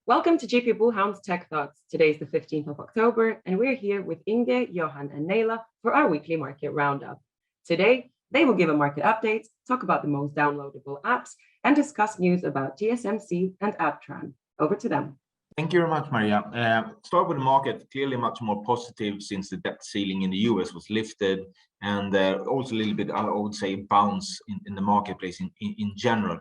Welcome to GP Bullhound Tech Thoughts. Today is the 15th of October, and we're here with Inge, Johan, and Nejla for our weekly market roundup. Today, they will give a market update, talk about the most downloadable apps, and discuss news about TSMC and Adtran. Over to them. Thank you very much, Maria. Start with the market, clearly much more positive since the debt ceiling in the US was lifted, and also a little bit, I would say, bounce in the marketplace in general.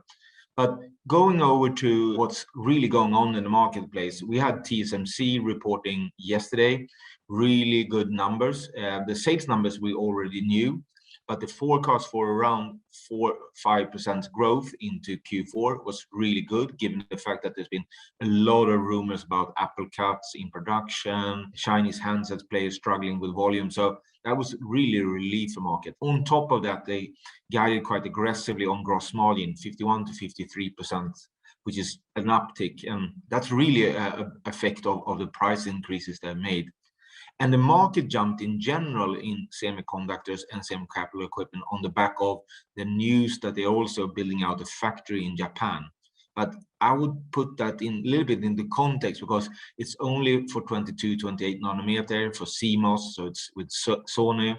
But going over to what's really going on in the marketplace, we had TSMC reporting yesterday, really good numbers. The sales numbers we already knew, but the forecast for around 4-5% growth into Q4 was really good, given the fact that there's been a lot of rumors about Apple cuts in production, Chinese handsets players struggling with volume. So that was really a relief for market. On top of that, they guided quite aggressively on gross margin, 51 to 53%, which is an uptick. And that's really an effect of the price increases they made. And the market jumped in general in semiconductors and semi-capital equipment on the back of the news that they're also building out a factory in Japan. But I would put that in a little bit in the context because it's only for 22, 28 nanometer for CMOS, so it's with Sony.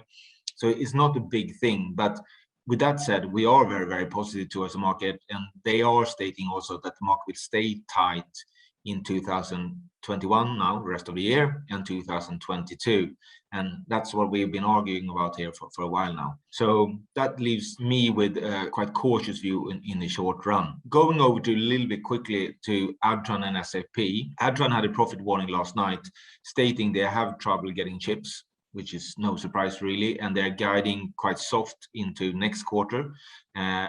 So it's not a big thing. But with that said, we are very, very positive towards the market. And they are stating also that the market will stay tight in 2021 now, the rest of the year, and 2022. And that's what we've been arguing about here for a while now. So that leaves me with a quite cautious view in the short run. Going over to a little bit quickly to Adtran and SAP. Adtran had a profit warning last night, stating they have trouble getting chips, which is no surprise really, and they're guiding quite soft into next quarter.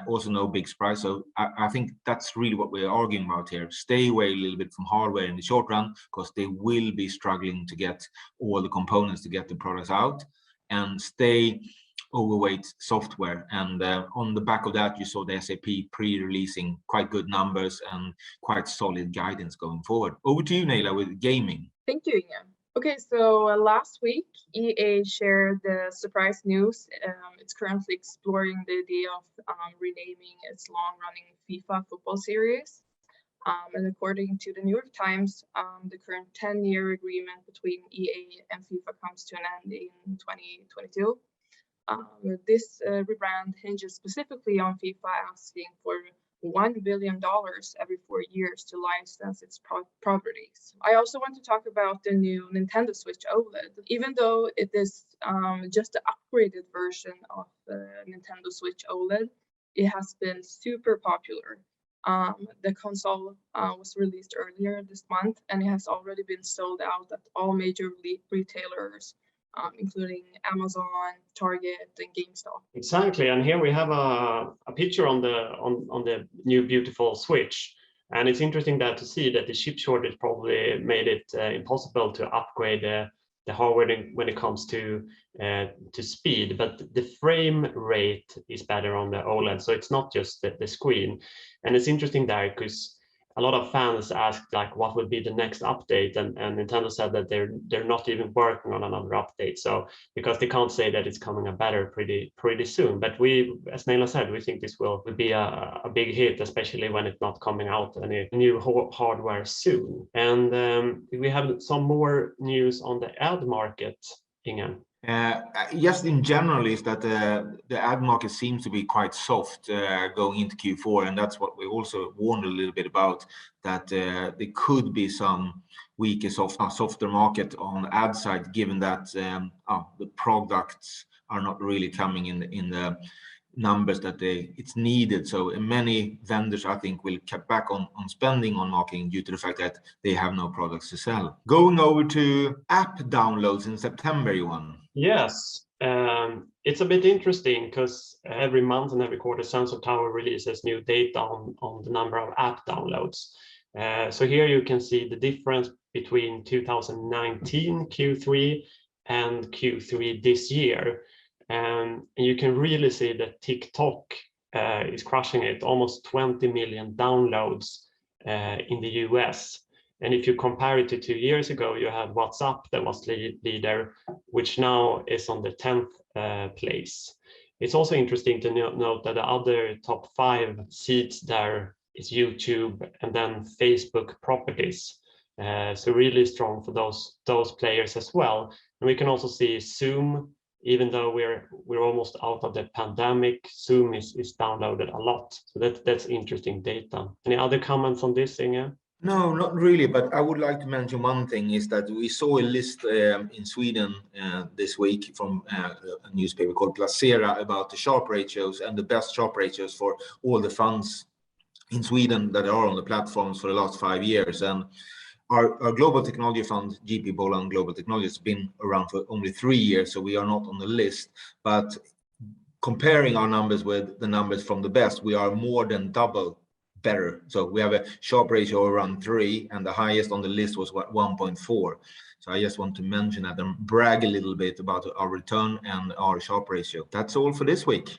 Also no big surprise. So I think that's really what we're arguing about here. Stay away a little bit from hardware in the short run because they will be struggling to get all the components to get the products out, and stay overweight software. And on the back of that, you saw the SAP pre-releasing quite good numbers and quite solid guidance going forward. Over to you, Nejla, with gaming. Thank you, Inge. Okay, so last week, EA shared the surprise news. It's currently exploring the idea of renaming its long-running FIFA football series. And according to the New York Times, the current 10-year agreement between EA and FIFA comes to an end in 2022. This rebrand hinges specifically on FIFA asking for $1 billion every 4 years to license its properties. I also want to talk about the new Nintendo Switch OLED. Even though it is just the upgraded version of the Nintendo Switch OLED, it has been super popular. The console was released earlier this month, and it has already been sold out at all major retailers, including Amazon, Target, and GameStop. Exactly, and here we have a picture on the new beautiful Switch, and it's interesting to see that the chip shortage probably made it impossible to upgrade the hardware when it comes to speed, but the frame rate is better on the OLED, so it's not just the screen. And it's interesting there because a lot of fans asked like what would be the next update, and Nintendo said that they're not even working on another update, so because they can't say that it's coming a better pretty soon. But we, as Nejla said, we think this will be a big hit, especially when it's not coming out any new hardware soon. And we have some more news on the ad market, Inge. Yes, in general is that the ad market seems to be quite soft going into Q4, and that's what we also warned a little bit about, that there could be some weaker, softer market on the ad side, given that the products are not really coming in the numbers that it's needed. So many vendors, I think, will cut back on spending on marketing due to the fact that they have no products to sell. Going over to app downloads in September, Johan. Yes, it's a bit interesting because every month and every quarter Sensor Tower releases new data on the number of app downloads. So here you can see the difference between 2019 Q3 and Q3 this year. And you can really see that TikTok is crushing it, almost 20 million downloads in the US. And if you compare it to 2 years ago, you had WhatsApp that was leader, which now is on the 10th place. It's also interesting to note that the other top 5 seats there is YouTube and then Facebook properties. So really strong for those players as well. And we can also see Zoom, even though we're almost out of the pandemic, Zoom is downloaded a lot. So that's interesting data. Any other comments on this, Inge? No, not really, but I would like to mention one thing is that we saw a list in Sweden this week from a newspaper called Placera about the Sharpe ratios and the best Sharpe ratios for all the funds in Sweden that are on the platforms for the last 5 years. And our global technology fund, GP Bullhound Global Technology, has been around for only 3 years, so we are not on the list. But comparing our numbers with the numbers from the best, we are more than double better. So we have a Sharpe ratio around 3, and the highest on the list was 1.4. So I just want to mention that and brag a little bit about our return and our Sharpe ratio. That's all for this week.